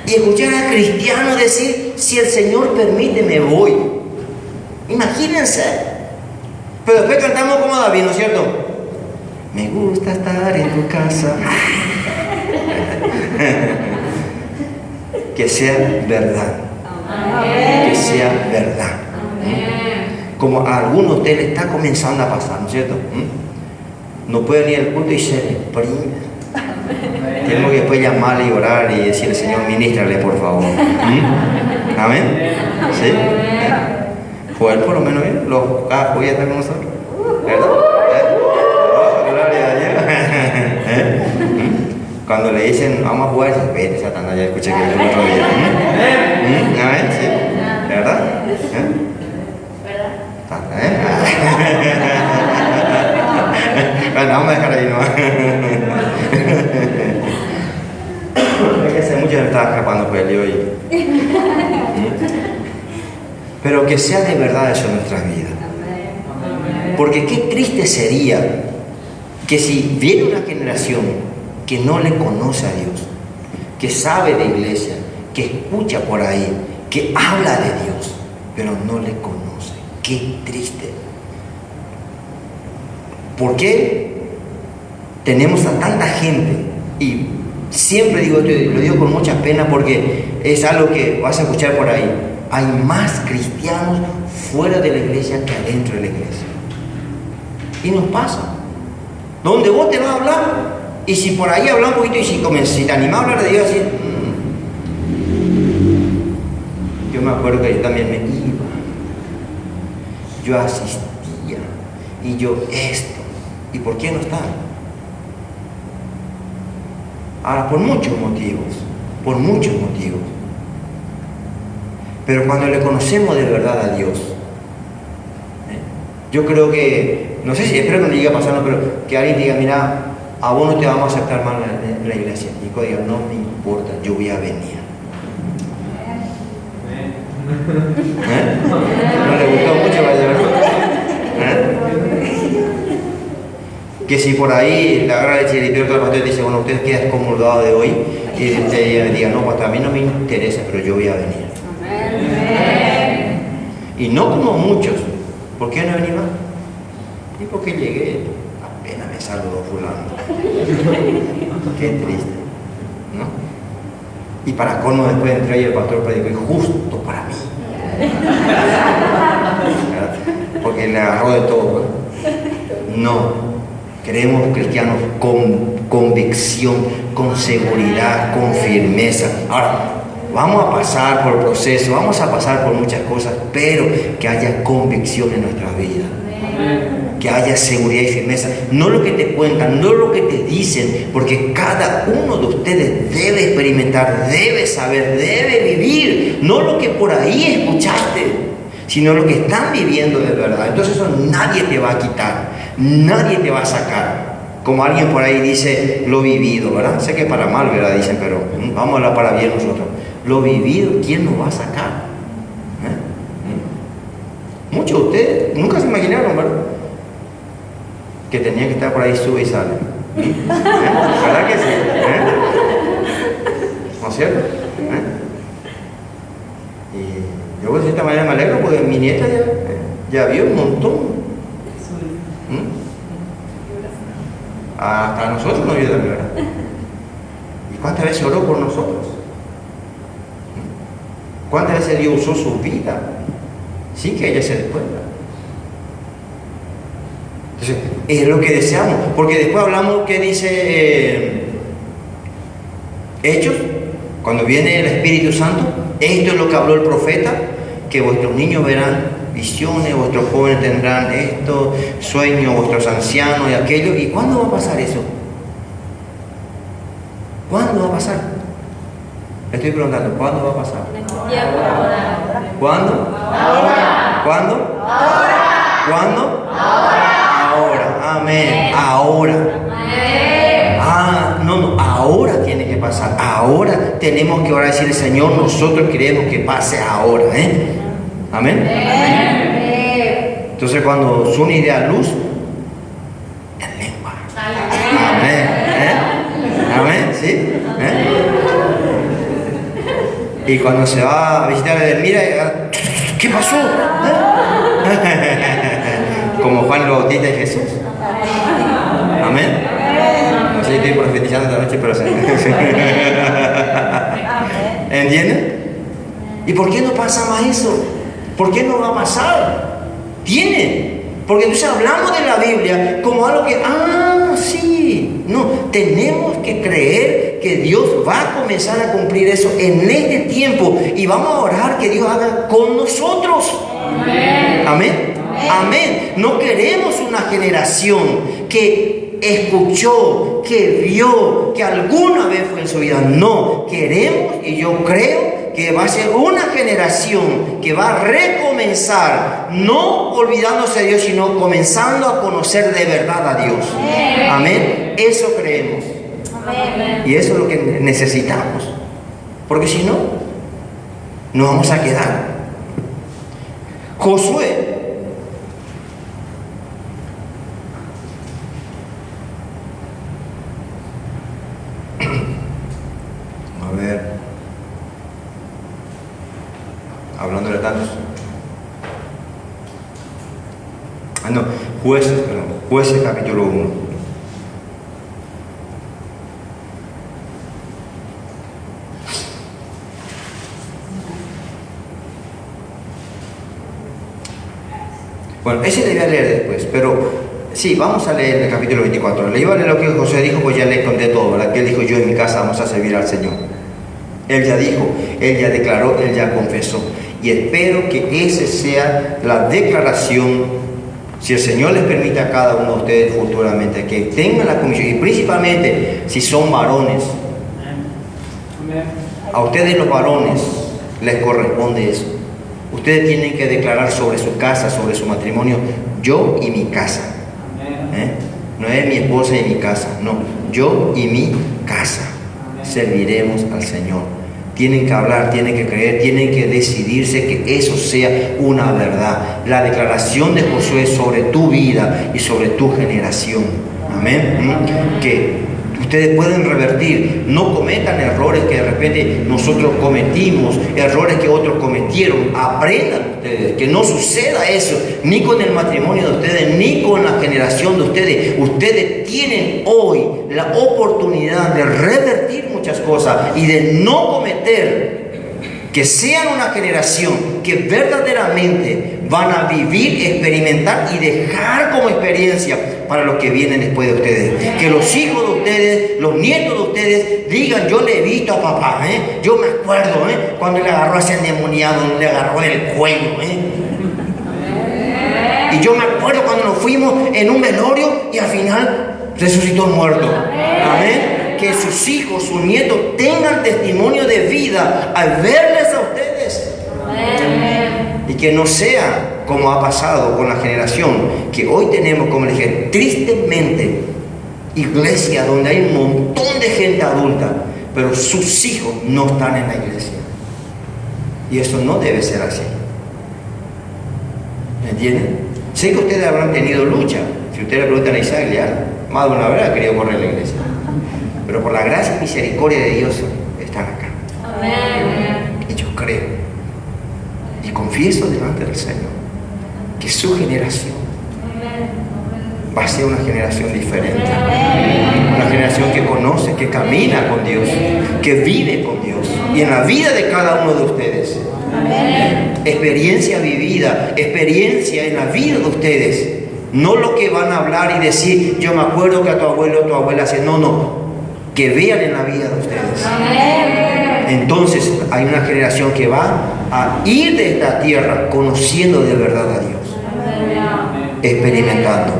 Y escuchar a cristianos decir, si el Señor permite, me voy. Imagínense. Pero después cantamos como David, ¿no es cierto? Me gusta estar en tu casa. Que sea verdad. Que sea verdad. Como a algunos de ustedes les está comenzando a pasar, ¿no es cierto? No pueden ir al culto y se deprime. Tenemos que después llamarle y orar y decirle, Señor, ministrale por favor. Amén. ¿Sí? Pues por lo menos voy a estar con nosotros, ¿verdad? Gloria a Dios. cuando le dicen, vamos a jugar, dice, vete, Satanás, ya escuché que el otro día. ¿A ver? Sí. ¿Verdad? Bueno, vamos a dejar ahí nomás. Es que hace mucho me estaba escapando por el lío hoy. Pero que sea de verdad eso en nuestras vidas. Porque qué triste sería que si viene una generación que no le conoce a Dios, que sabe de iglesia, que escucha por ahí, que habla de Dios, pero no le conoce. Qué triste. ¿Por qué tenemos a tanta gente? Y siempre digo esto, lo digo con mucha pena porque es algo que vas a escuchar por ahí. Hay más cristianos fuera de la iglesia que adentro de la iglesia. Y nos pasa. Donde vos te vas a hablar, y si por ahí hablas un poquito, y si te animás a hablar de Dios así, yo me acuerdo que yo también me iba, yo asistía, y yo esto, ¿y por qué no está? Ahora, por muchos motivos, pero cuando le conocemos de verdad a Dios, yo creo que, no sé si, espero que no llegue a pasar, pero que alguien diga, mira, a vos no te vamos a aceptar mal en la iglesia. Y que diga, no me importa, yo voy a venir. ¿No le gustó mucho, ¿verdad? Que si por ahí la agarra el chiripero del pastor y dice, bueno, usted queda excomulgado de hoy, y usted diga, no, pues a mí no me interesa, pero yo voy a venir. Y no como muchos. ¿Por qué no venís más? Y porque llegué, apenas me saludó fulano. Qué triste, ¿no? Y para colmo después entré y el pastor predicó, y justo para mí. Porque le agarró de todo. No, queremos cristianos con convicción, con seguridad, con firmeza. Ahora, vamos a pasar por procesos, vamos a pasar por muchas cosas, pero que haya convicción en nuestras vidas. Que haya seguridad y firmeza. No lo que te cuentan, no lo que te dicen, porque cada uno de ustedes debe experimentar, debe saber, debe vivir. No lo que por ahí escuchaste, sino lo que están viviendo de verdad. Entonces eso nadie te va a quitar, nadie te va a sacar. Como alguien por ahí dice, lo vivido, ¿verdad? Sé que para mal, ¿verdad? Dicen, pero vamos a hablar para bien nosotros. Lo vivido, ¿quién nos va a sacar? Muchos de ustedes nunca se imaginaron, ¿verdad? Que tenían que estar por ahí, sube y sale. ¿Verdad que sí? ¿No es cierto? Y yo de cierta manera me alegro porque mi nieta ya vio un montón. Hasta nosotros nos ayudan, ¿verdad? ¿Y cuántas veces oró por nosotros? ¿Cuántas veces Dios usó su vida sin que ella se dé cuenta? Entonces, es lo que deseamos, porque después hablamos que dice Hechos, cuando viene el Espíritu Santo, esto es lo que habló el profeta, que vuestros niños verán visiones, vuestros jóvenes tendrán esto, sueños, vuestros ancianos y aquello. ¿Y cuándo va a pasar eso? ¿Cuándo va a pasar? Estoy preguntando, ¿cuándo va a pasar? ¿Cuándo? Ahora. ¿Cuándo? Ahora. ¿Cuándo? Ahora. Ahora. Amén. Ahora. No, ahora tiene que pasar. Ahora tenemos que orar y decirle, Señor, nosotros queremos que pase ahora. Amén. Entonces cuando Suni dé a luz, en lengua. Amén. Amén. ¿Sí? Y cuando se va a visitar a Edelmira, ¿qué pasó? Como Juan el Bautista y Jesús. Amén. No sé si estoy profetizando esta noche, pero sí. ¿Entienden? ¿Y por qué no pasa más eso? ¿Por qué no va a pasar? Tiene. Porque entonces hablamos de la Biblia como algo que, sí. No, tenemos que creer que Dios va a comenzar a cumplir eso en este tiempo. Y vamos a orar que Dios haga con nosotros. Amén. Amén. No queremos una generación que escuchó, que vio, que alguna vez fue en su vida. No, queremos y yo creo que va a ser una generación que va a recomenzar, no olvidándose de Dios, sino comenzando a conocer de verdad a Dios. Amén. Eso creemos. Y eso es lo que necesitamos. Porque si no, nos vamos a quedar. Josué, a ver, hablando de tantos, Jueces capítulo 1. Bueno, ese le voy a leer después, pero sí, vamos a leer el capítulo 24. Le iba a leer lo que José dijo, pues ya le conté todo, ¿verdad? Que él dijo, yo en mi casa vamos a servir al Señor. Él ya dijo, él ya declaró, él ya confesó. Y espero que esa sea la declaración, si el Señor les permite a cada uno de ustedes futuramente, que tengan la comisión, y principalmente si son varones. A ustedes los varones les corresponde eso. Ustedes tienen que declarar sobre su casa, sobre su matrimonio, yo y mi casa. No es mi esposa y mi casa, no, yo y mi casa serviremos al Señor. Tienen que hablar, tienen que creer, tienen que decidirse que eso sea una verdad. La declaración de Josué sobre tu vida y sobre tu generación. Amén. Que ustedes pueden revertir, no cometan errores que de repente nosotros cometimos, errores que otros cometieron. Aprendan ustedes, que no suceda eso, ni con el matrimonio de ustedes, ni con la generación de ustedes. Ustedes tienen hoy la oportunidad de revertir muchas cosas y de no cometer, que sean una generación que verdaderamente van a vivir, experimentar y dejar como experiencia para los que vienen después de ustedes. Que los hijos de ustedes, los nietos de ustedes digan, yo le he visto a papá, yo me acuerdo cuando le agarró a ese endemoniado, le agarró el cuello. Y yo me acuerdo cuando nos fuimos en un velorio y al final resucitó muerto. Amén. Que sus hijos, sus nietos tengan testimonio de vida al verles a ustedes. Y que no sea como ha pasado con la generación que hoy tenemos, como les dije, tristemente, iglesia donde hay un montón de gente adulta, pero sus hijos no están en la iglesia. Y eso no debe ser así. ¿Me entienden? Sé que ustedes habrán tenido lucha. Si ustedes le preguntan a Isaac, más de una vez ha querido correr la iglesia. Pero por la gracia y misericordia de Dios están acá. Amén. Y yo creo y confieso delante del Señor que su generación va a ser una generación diferente. Una generación que conoce, que camina con Dios, que vive con Dios. Y en la vida de cada uno de ustedes. Amén. Experiencia vivida, experiencia en la vida de ustedes. No lo que van a hablar y decir, yo me acuerdo que a tu abuelo o tu abuela hacía. No. Que vean en la vida de ustedes. Amén. Entonces hay una generación que va a ir de esta tierra conociendo de verdad a Dios. Amén. Experimentando.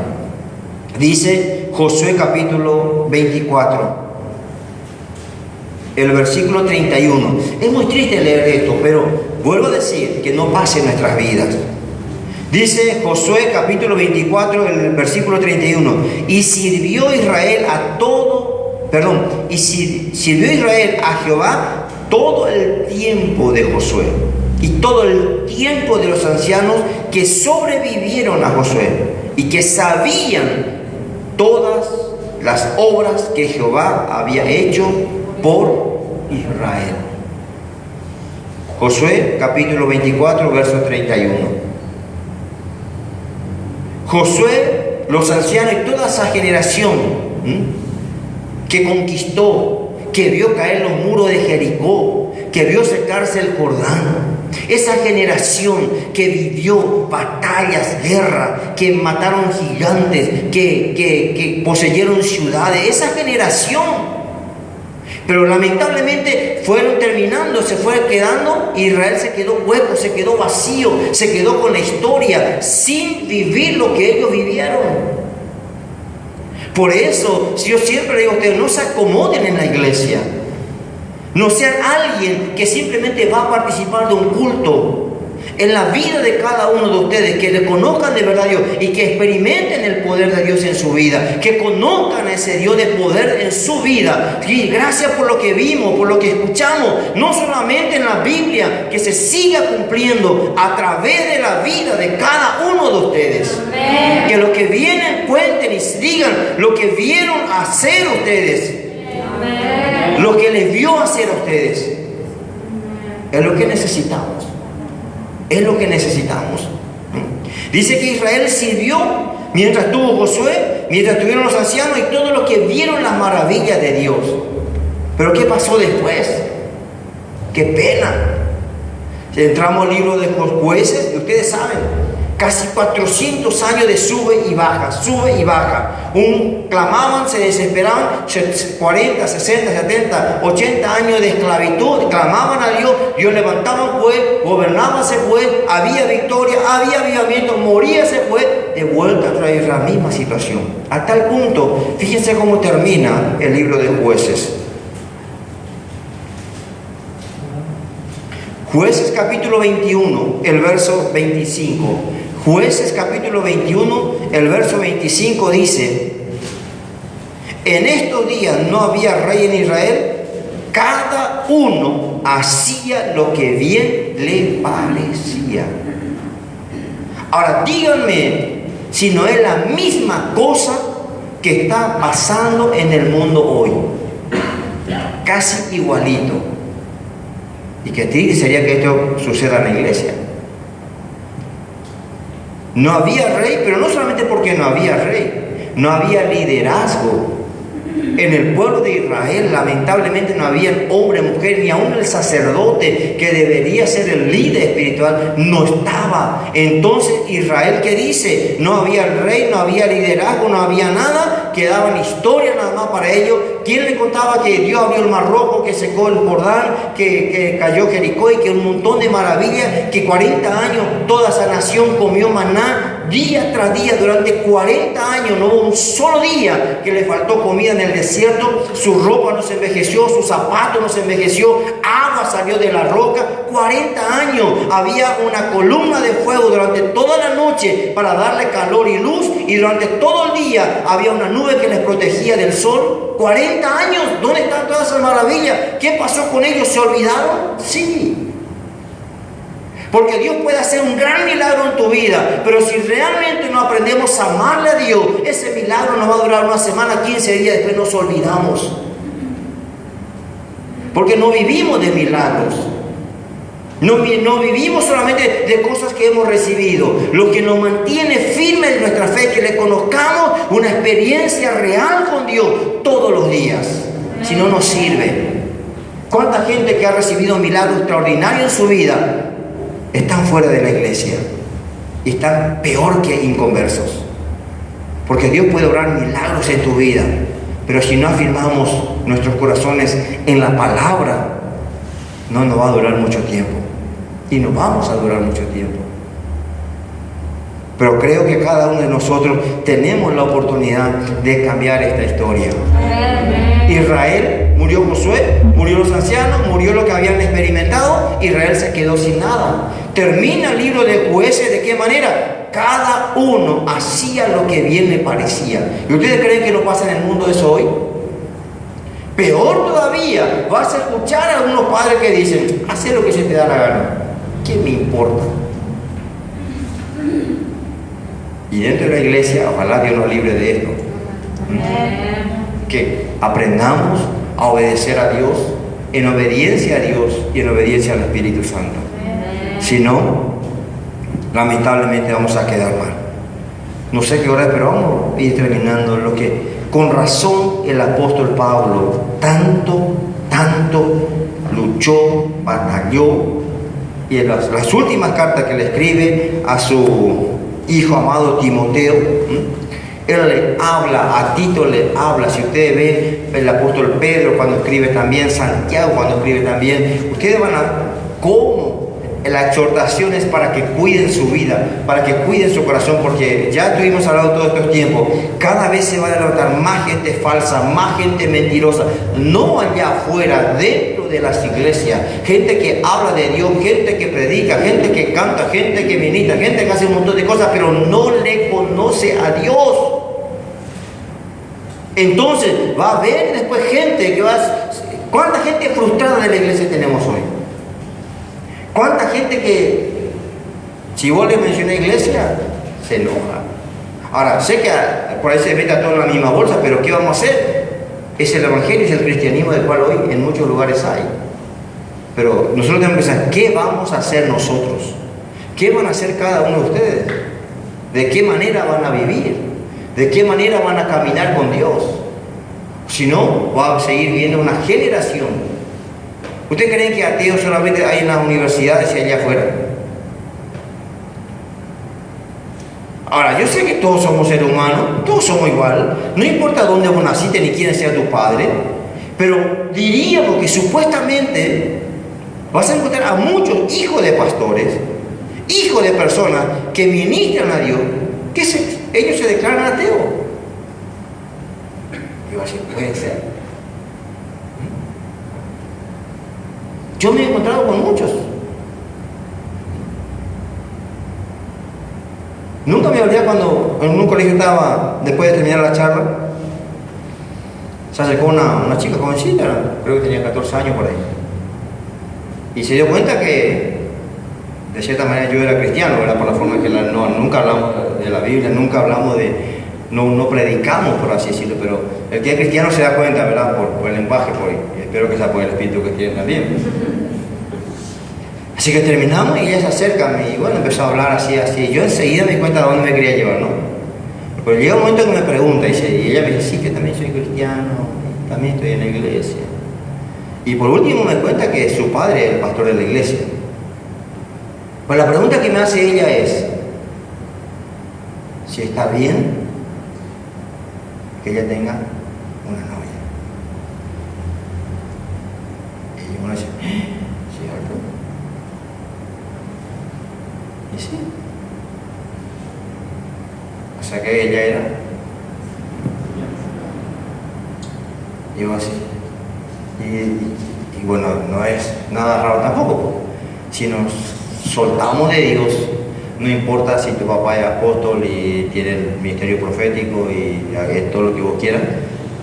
Dice Josué capítulo 24, el versículo 31. Es muy triste leer esto, pero vuelvo a decir que no pase en nuestras vidas. Dice Josué capítulo 24, el versículo 31. Y sirvió Israel a Jehová todo el tiempo de Josué y todo el tiempo de los ancianos que sobrevivieron a Josué y que sabían todas las obras que Jehová había hecho por Israel. Josué capítulo 24, verso 31. Josué, los ancianos y toda esa generación que conquistó, que vio caer los muros de Jericó, que vio secarse el Jordán. Esa generación que vivió batallas, guerra, que mataron gigantes, que poseyeron ciudades. Esa generación. Pero lamentablemente fueron terminando, se fue quedando. Israel se quedó hueco, se quedó vacío, se quedó con la historia, sin vivir lo que ellos vivieron. Por eso, si yo siempre le digo a ustedes, no se acomoden en la iglesia. No sean alguien que simplemente va a participar de un culto. En la vida de cada uno de ustedes, que le conozcan de verdad a Dios y que experimenten el poder de Dios en su vida, que conozcan a ese Dios de poder en su vida. Y gracias por lo que vimos, por lo que escuchamos, no solamente en la Biblia, que se siga cumpliendo a través de la vida de cada uno de ustedes. Amén. Que los que vienen cuenten y digan lo que vieron hacer ustedes. Amén. Lo que les vio hacer a ustedes. Es lo que necesitamos. Es lo que necesitamos. Dice que Israel sirvió mientras estuvo Josué, mientras estuvieron los ancianos y todos los que vieron las maravillas de Dios. Pero ¿qué pasó después? ¡Qué pena! Si entramos al libro de Jueces, ustedes saben, casi 400 años de sube y baja. Clamaban, se desesperaban, 40, 60, 70, 80 años de esclavitud, clamaban a Dios, Dios levantaba un juez, gobernaba ese juez, había victoria, había avivamiento, moría ese juez, de vuelta a traer la misma situación. A tal punto, fíjense cómo termina el libro de Jueces. Jueces capítulo 21, el verso 25. Jueces capítulo 21, el verso 25 dice: en estos días no había rey en Israel, cada uno hacía lo que bien le parecía. Ahora díganme si no es la misma cosa que está pasando en el mundo hoy. Casi igualito. Y qué triste sería que esto suceda en la iglesia. No había rey, pero no solamente porque no había rey, no había liderazgo. En el pueblo de Israel lamentablemente no había hombre, mujer, ni aún el sacerdote que debería ser el líder espiritual, no estaba. Entonces Israel, ¿qué dice? No había rey, no había liderazgo, no había nada, quedaban historias nada más para ellos. ¿Quién le contaba que Dios abrió el mar rojo, que secó el Jordán, que cayó Jericó y que un montón de maravillas, que 40 años toda esa nación comió maná día tras día durante 40 años? No hubo un solo día que le faltó comida en el desierto, su ropa no se envejeció, su zapato no se envejeció, agua salió de la roca. 40 años había una columna de fuego durante toda la noche para darle calor y luz, y durante todo el día había una nube que les protegía del sol. 40 años, ¿dónde están todas esas maravillas? ¿Qué pasó con ellos? ¿Se olvidaron? Sí. Porque Dios puede hacer un gran milagro en tu vida, pero si realmente no aprendemos a amarle a Dios, ese milagro nos va a durar una semana, 15 días, después nos olvidamos. Porque no vivimos de milagros. No vivimos solamente de cosas que hemos recibido. Lo que nos mantiene firmes en nuestra fe es que le conozcamos una experiencia real con Dios todos los días. Si no, nos sirve. ¿Cuánta gente que ha recibido milagros extraordinarios en su vida están fuera de la iglesia y están peor que inconversos? Porque Dios puede obrar milagros en tu vida, pero si no afirmamos nuestros corazones en la palabra, no nos va a durar mucho tiempo. Y no vamos a durar mucho tiempo. Pero creo que cada uno de nosotros tenemos la oportunidad de cambiar esta historia. Israel, murió Josué, murió los ancianos, murió lo que habían experimentado. Israel se quedó sin nada. Termina el libro de Jueces, ¿de qué manera? Cada uno hacía lo que bien le parecía. ¿Y ustedes creen que no pasa en el mundo eso hoy? Peor todavía, vas a escuchar a algunos padres que dicen: haz lo que se te da la gana, ¿qué me importa? Y dentro de la iglesia, ojalá Dios nos libre de esto. Que aprendamos a obedecer a Dios, en obediencia a Dios y en obediencia al Espíritu Santo. Si no, lamentablemente vamos a quedar mal. No sé qué hora, pero vamos a ir terminando. Lo que con razón el apóstol Pablo tanto luchó, batalló, y en las últimas cartas que le escribe a su hijo amado Timoteo, él le habla, a Tito le habla. Si ustedes ven el apóstol Pedro cuando escribe también, Santiago cuando escribe también, ustedes van a cómo la exhortación es para que cuiden su vida, para que cuiden su corazón, porque ya estuvimos hablando todo estos tiempos. Cada vez se va a levantar más gente falsa, más gente mentirosa, no allá afuera, dentro de las iglesias. Gente que habla de Dios, gente que predica, gente que canta, gente que ministra, gente que hace un montón de cosas, pero no le conoce a Dios. Entonces va a haber después gente que va a... ¿Cuánta gente frustrada de la iglesia tenemos hoy? ¿Cuánta gente que, si vos le mencionás iglesia, se enoja? Ahora, sé que por ahí se mete a todo en la misma bolsa, pero ¿qué vamos a hacer? Es el evangelio, es el cristianismo del cual hoy en muchos lugares hay. Pero nosotros tenemos que pensar, ¿qué vamos a hacer nosotros? ¿Qué van a hacer cada uno de ustedes? ¿De qué manera van a vivir? ¿De qué manera van a caminar con Dios? Si no, va a seguir viendo una generación. ¿Ustedes creen que ateos solamente hay en las universidades y allá afuera? Ahora, yo sé que todos somos seres humanos, todos somos igual, no importa dónde vos naciste ni quién sea tu padre, pero diríamos que supuestamente vas a encontrar a muchos hijos de pastores, hijos de personas que ministran a Dios, que ellos se declaran ateos. Yo así puede ser. Yo me he encontrado con muchos. Nunca me olvidé cuando en un colegio estaba, después de terminar la charla, se acercó una chica jovencita, creo que tenía 14 años por ahí, y se dio cuenta que de cierta manera yo era cristiano, ¿verdad? Por la forma que nunca hablamos de la Biblia, nunca hablamos no predicamos, por así decirlo, pero el que es cristiano se da cuenta, ¿verdad? Por el lenguaje, y espero que sea por el espíritu que tiene también. Así que terminamos y ella se acerca y bueno, empezó a hablar así. Yo enseguida me di cuenta de dónde me quería llevar, ¿no? Pero llega un momento que me pregunta y ella me dice, sí, que también soy cristiano, también estoy en la iglesia. Y por último me cuenta que su padre es el pastor de la iglesia. Pues la pregunta que me hace ella es, si está bien que ella tenga una novia. Y uno dice, ¿cierto? Y sí. O sea que ella era. Yo así. Y bueno, no es nada raro tampoco. Si nos soltamos de Dios, no importa si tu papá es apóstol y tiene el ministerio profético y todo lo que vos quieras,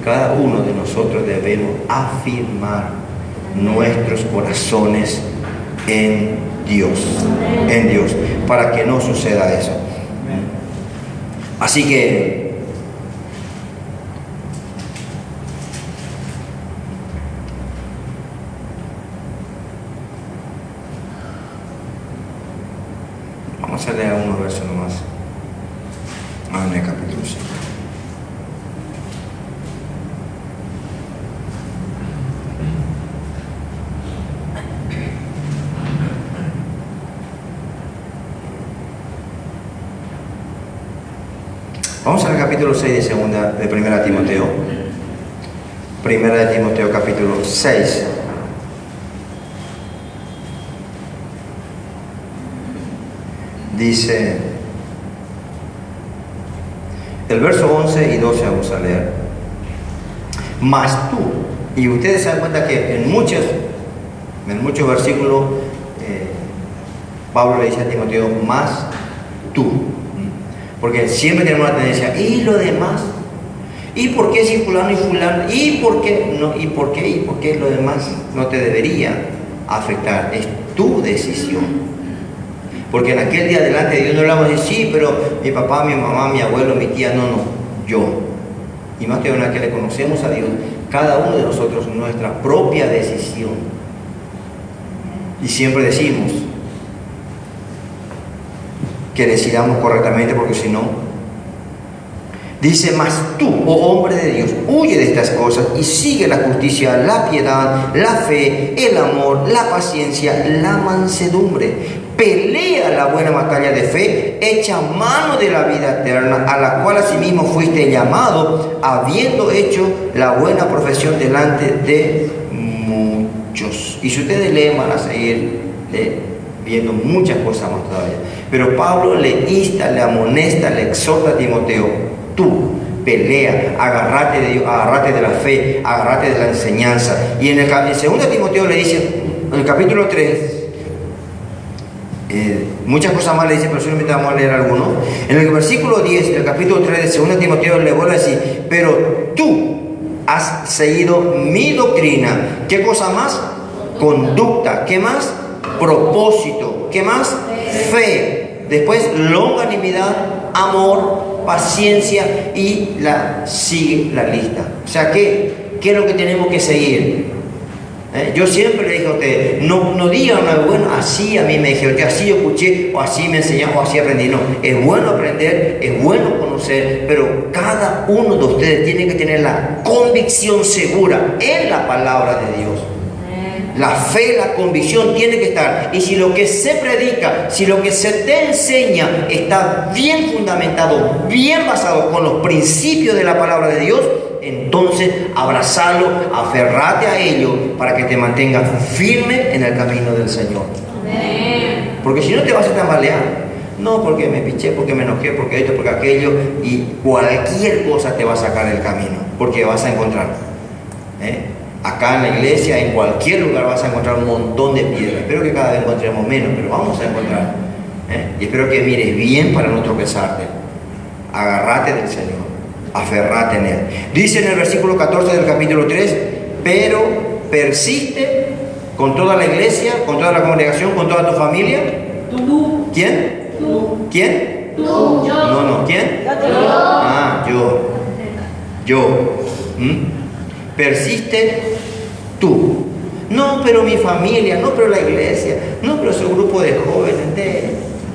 cada uno de nosotros debemos afirmar nuestros corazones en Dios, para que no suceda eso. Así que vamos a leer unos versos nomás. En el capítulo 5. Vamos al capítulo 6 de Primera Timoteo. Primera de Timoteo, capítulo 6. Dice, el verso 11 y 12 vamos a leer. Mas tú, y ustedes se dan cuenta que en muchos versículos Pablo le dice a Timoteo, mas tú. Porque siempre tenemos la tendencia, ¿y lo demás? ¿Y por qué si fulano y fulano? ¿Y por qué? No, ¿y por qué? ¿Y por qué lo demás no te debería afectar? Es tu decisión. Porque en aquel día delante de Dios no le vamos a decir, sí, pero mi papá, mi mamá, mi abuelo, mi tía, no, yo. Y más que una que le conocemos a Dios, cada uno de nosotros nuestra propia decisión. Y siempre decimos que decidamos correctamente, porque si no, dice, mas tú, oh hombre de Dios, huye de estas cosas y sigue la justicia, la piedad, la fe, el amor, la paciencia, la mansedumbre. Pelea la buena batalla de fe, echa mano de la vida eterna, a la cual asimismo fuiste llamado, habiendo hecho la buena profesión delante de muchos. Y si ustedes leen, van a seguir viendo muchas cosas más todavía. Pero Pablo le insta, le amonesta, le exhorta a Timoteo: tú pelea, agárrate de Dios, agárrate de la fe, agárrate de la enseñanza. Y en el 2 Timoteo le dice, en el capítulo 3, muchas cosas más le dice, pero solamente vamos a leer algunos. En el versículo 10 del capítulo 3 de 2 Timoteo le vuelve a decir: pero tú has seguido mi doctrina. ¿Qué cosa más? Conducta. ¿Qué más? Propósito. ¿Qué más? Fe. Después, longanimidad, amor, paciencia, y sigue la lista. O sea, ¿qué es lo que tenemos que seguir? Yo siempre le dije a ustedes, no digan, bueno, así a mí me dijeron, así yo escuché, o así me enseñaron, o así aprendí. No, es bueno aprender, es bueno conocer, pero cada uno de ustedes tiene que tener la convicción segura en la palabra de Dios. La fe, la convicción tiene que estar. Y si lo que se predica, si lo que se te enseña está bien fundamentado, bien basado con los principios de la palabra de Dios, entonces abrazalo, aferrate a ello para que te mantengas firme en el camino del Señor. Porque si no te vas a tambalear. No, porque me piché, porque me enojé, porque esto, porque aquello, y cualquier cosa te va a sacar del camino, porque vas a encontrar. Acá en la iglesia, en cualquier lugar vas a encontrar un montón de piedras. Espero que cada vez encontremos menos, pero vamos a encontrar. Y espero que mires bien para no tropezarte. Agarrate del Señor, aferrate en Él. Dice en el versículo 14 del capítulo 3, pero persiste con toda la iglesia, con toda la congregación, con toda tu familia. Tú. ¿Quién? Tú. ¿Quién? Tú. Yo. No, ¿quién? Yo. Persiste tú. No, pero mi familia, no, pero la iglesia, no, pero su grupo de jóvenes,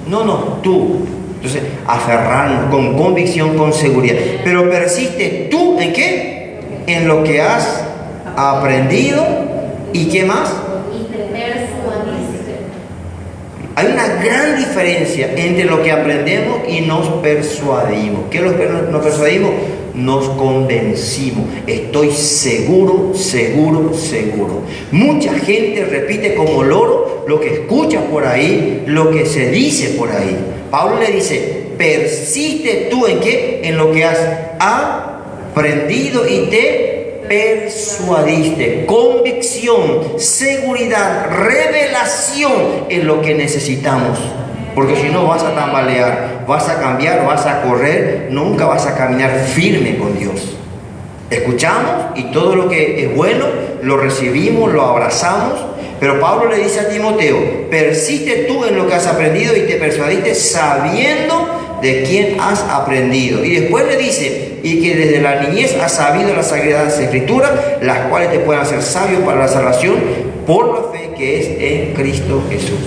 no, tú. Entonces, aferrarnos con convicción, con seguridad. Pero persiste tú, ¿en qué? En lo que has aprendido. ¿Y qué más? Hay una gran diferencia entre lo que aprendemos y nos persuadimos. ¿Qué es lo que nos persuadimos? Nos convencimos. Estoy seguro. Mucha gente repite como loro lo que escucha por ahí, lo que se dice por ahí. Pablo le dice: persiste tú en qué? En lo que has aprendido y te persuadiste. Convicción, seguridad, revelación es lo que necesitamos. Porque si no vas a tambalear, vas a cambiar, vas a correr, nunca vas a caminar firme con Dios. Escuchamos y todo lo que es bueno lo recibimos, lo abrazamos. Pero Pablo le dice a Timoteo: persiste tú en lo que has aprendido y te persuadiste sabiendo de quién has aprendido. Y después le dice: y que desde la niñez has sabido las sagradas escrituras, las cuales te pueden hacer sabio para la salvación por la fe que es en Cristo Jesús.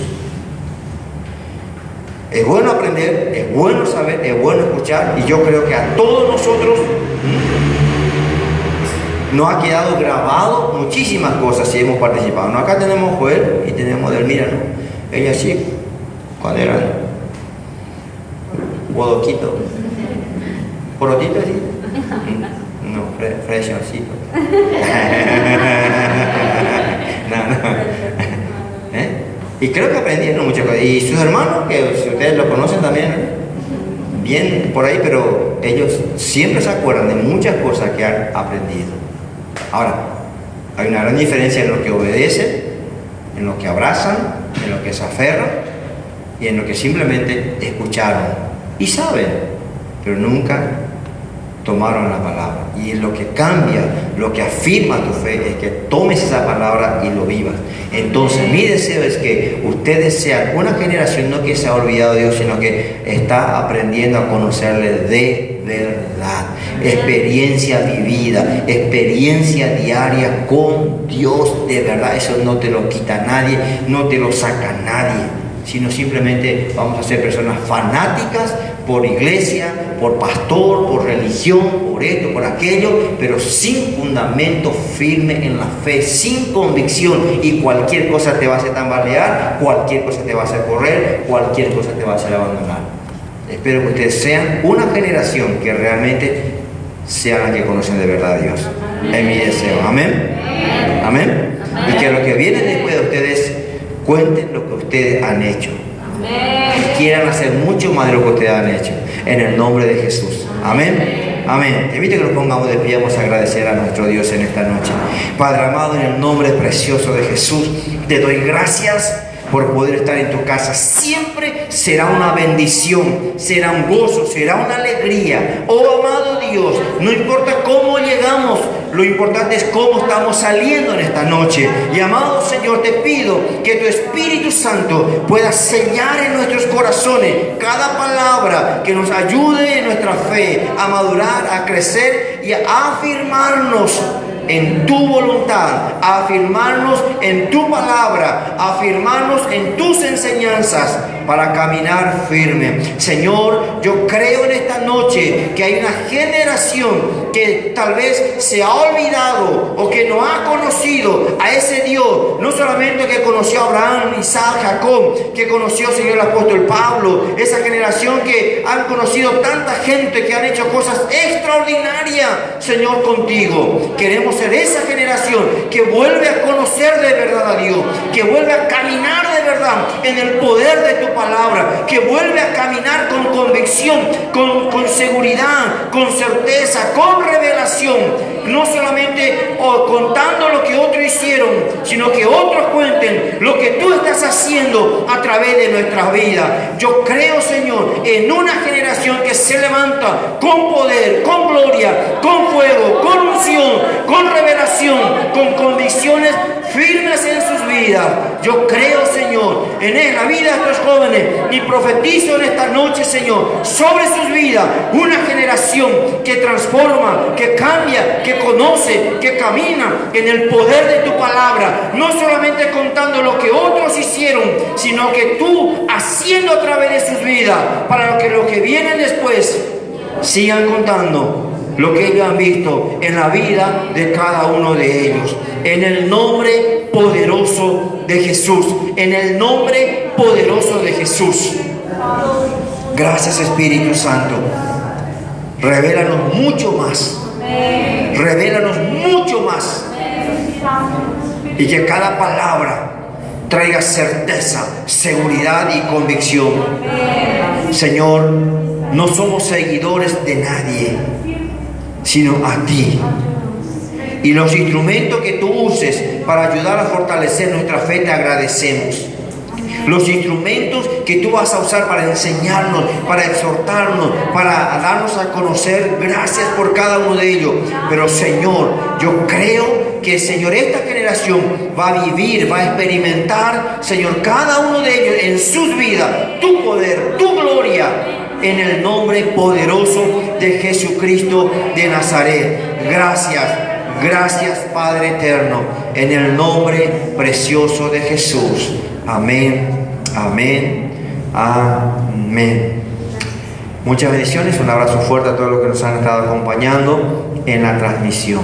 Es bueno aprender, es bueno saber, es bueno escuchar, y yo creo que a todos nosotros nos ha quedado grabado muchísimas cosas si hemos participado. ¿No? Acá tenemos Joel y tenemos Delmira, ¿no? Ella sí, cuando era bodoquito, porotito así. No, freshoncito. Y creo que aprendieron muchas cosas. Y sus hermanos, que si ustedes lo conocen también, bien por ahí, pero ellos siempre se acuerdan de muchas cosas que han aprendido. Ahora, hay una gran diferencia en lo que obedecen, en lo que abrazan, en lo que se aferran y en lo que simplemente escucharon y saben, pero nunca tomaron la palabra. Y lo que cambia, lo que afirma tu fe, es que tomes esa palabra y lo vivas. Entonces mi deseo es que ustedes sean una generación no que se ha olvidado de Dios, sino que está aprendiendo a conocerle de verdad. Experiencia vivida, experiencia diaria con Dios de verdad. Eso no te lo quita nadie, no te lo saca nadie, sino simplemente vamos a ser personas fanáticas por iglesia, por pastor, por religión, por esto, por aquello, pero sin fundamento firme en la fe, sin convicción, y cualquier cosa te va a hacer tambalear, cualquier cosa te va a hacer correr, cualquier cosa te va a hacer abandonar. Espero que ustedes sean una generación que realmente sean las que conocen de verdad a Dios. Es mi deseo. Amén. Amén. Y que lo que viene después de ustedes cuenten lo que ustedes han hecho. Amén. Y quieran hacer mucho más de lo que ustedes han hecho. En el nombre de Jesús. Amén. Amén. Te invito a que nos pongamos de pie. Vamos a agradecer a nuestro Dios en esta noche. Padre amado, en el nombre precioso de Jesús, te doy gracias por poder estar en tu casa. Siempre será una bendición, será un gozo, será una alegría. Oh amado Dios, no importa cómo llegamos, lo importante es cómo estamos saliendo en esta noche. Y amado Señor, te pido que tu Espíritu Santo pueda sellar en nuestros corazones cada palabra que nos ayude en nuestra fe a madurar, a crecer y a afirmarnos en tu voluntad, a afirmarnos en tu palabra, a afirmarnos en tus enseñanzas para caminar firme. Señor, yo creo en esta noche que hay una generación que tal vez se ha olvidado o que no ha conocido a ese Dios, no solamente que conoció a Abraham, Isaac, Jacob, que conoció, Señor, el apóstol Pablo, esa generación que han conocido tanta gente que han hecho cosas extraordinarias, Señor, contigo. Queremos ser esa generación que vuelve a conocer de verdad a Dios, que vuelve a caminar de verdad en el poder de tu palabra, que vuelve a caminar con convicción, con seguridad, con certeza, con revelación, no solamente contando lo que otros hicieron, sino que otros cuenten lo que tú estás haciendo a través de nuestras vidas. Yo creo, Señor, en una generación que se levanta con poder, con gloria, con fuego, con unción, con revelación, con convicciones firmes en sus vidas. Yo creo, Señor, en la vida de estos jóvenes y profetizo en esta noche, Señor, sobre sus vidas una generación que transforma, que cambia, que conoce, que camina en el poder de tu palabra, no solamente contando lo que otros hicieron, sino que tú haciendo a través de sus vidas, para que los que vienen después sigan contando lo que ellos han visto en la vida de cada uno de ellos. En el nombre poderoso de Jesús. En el nombre poderoso de Jesús. Gracias, Espíritu Santo. Revélanos mucho más. Revélanos mucho más. Y que cada palabra traiga certeza, seguridad y convicción. Señor, no somos seguidores de nadie, sino a ti. Y los instrumentos que tú uses para ayudar a fortalecer nuestra fe, te agradecemos. Los instrumentos que tú vas a usar para enseñarnos, para exhortarnos, para darnos a conocer, gracias por cada uno de ellos. Pero Señor, yo creo que, Señor, esta generación va a vivir, va a experimentar, Señor, cada uno de ellos en sus vidas, tu poder, tu gloria, en el nombre poderoso de Jesucristo de Nazaret. Gracias, gracias, Padre eterno, en el nombre precioso de Jesús. Amén, amén, amén. Muchas bendiciones, un abrazo fuerte a todos los que nos han estado acompañando en la transmisión.